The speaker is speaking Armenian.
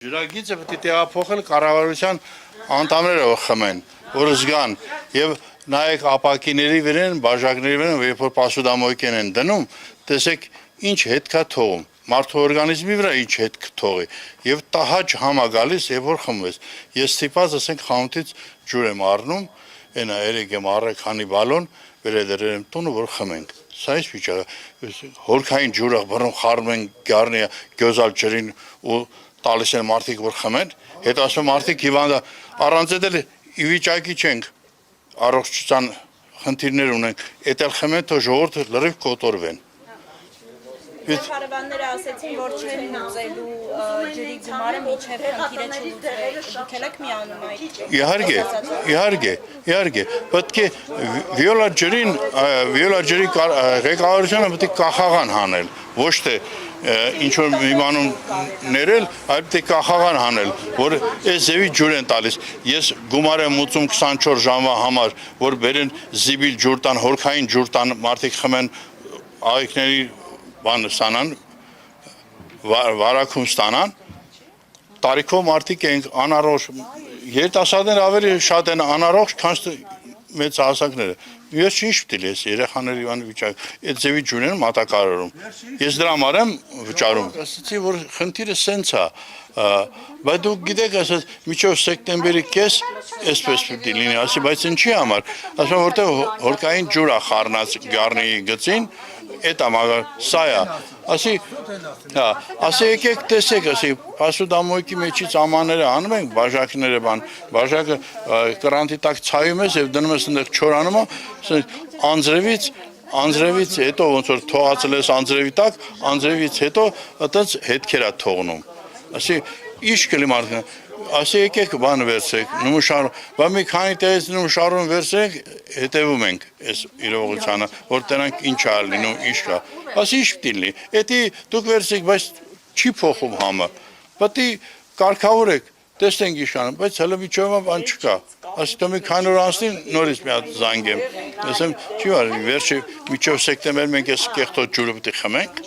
Ջրագիծը պետք է տեղափոխել կառավարության անդամները խմեն, որ զգան եւ նայեք ապակիների վրան, բաժակների վրան, երբ որ պասուդամոյկեն են դնում, տեսեք ինչ հետ կա թողում, մարդու օրգանիզմի վրա ինչ հետ կթողի եւ տահաճ համա գալիս, երբ որ խմվես։ Ես ստիպած ասենք խանութից ջուր եմ առնում, այնա երեք եմ առել քանի բալոն, վերադրել եմ տունը, որ խմենք։ Սա է վիճակը։ Հորքային ջուրը բռնում խառնում են գառնի, գյոզալ ջրին ու տալիս են մարդիկ որ խմեն, հետո ասում մարդիկ հիվանդա առանց էլ ի վիճակի չենք առողջության խնդիրներ ունենք, էտել խմեն թող ժողովուրդը լրիվ կոտորվեն։ Հարևանները ասեցին, որ չեն ուզելու ջրի գումարը միջև խնդիրը չլուծվի, դուք եք միանում այդ։ Իհարկե, պետք է վիոլա ջրի ղեկավարությունը պետք է կախաղան հանել, ոչ թե ինչ որ մի բանում ներել, այլ պետք է կախաղան հանել, որ այս ձևի ջուր են տալիս։ Ես գումար եմ ուծում 24 ժամվա համար, որ բերեն զիբիլ ջուր տան, հորքային ջուր տան, մարդիկ խմեն աղիքների բան ստանան, վարակում ստանան, տարիքով մարդիկ են անառողջ, երիտասարդներ ավելի շատ են անառողջ, քան մեծ հասակները։ Ես ինչ պետք է լես երեխաների վիճակ, այդ ձևի ջուրն են մատակարարում։ Ես դրա համար եմ վճարում։ Ասացի, որ խնդիրը սենց է, բայց դուք գիտեք, ասած միջով սեպտեմբերի կես այսպես պետք է լինի, ասի, բայց ինչի համար։ Ասում որտեղ հորքային ջուր է խառնած գառնի գծին, այդ ամառ սա է, ասի եկեք տեսեք, ասի պասուդամոյկի մեջից ամանները անում ենք, բաժակները բան, բաժակը կրանտի տակ ցայում ես եւ դնում ես այնտեղ չորանում, անձրևից հետո ոնց որ թողածել ես անձրևի տակ, անձրևից հետո այդպես հետքեր է թողնում, ասի ինչ կլի մարդը, ասի եկեք բան վերցրեք, նմուշարում, բայց մի քանի տեղից նմուշարում վերցրեք, հետևում ենք այս իրողությանը, որ տենանք ինչ է լինում, ինչ կա, ասի ինչ պիտի լինի, էդի դուք վերցրեք, բայց չի փոխում համը, պետք է կարգավորեք, տեսնենք ինչ անում, բայց հələ միջովը բան չկա, ասի դու մի քանի օր անցնի նորից մի հատ զանգեմ, ասեմ չի արի, վերջի միջով սեպտեմբեր մենք այս կեղտոտ ջուրը պետք է խմենք,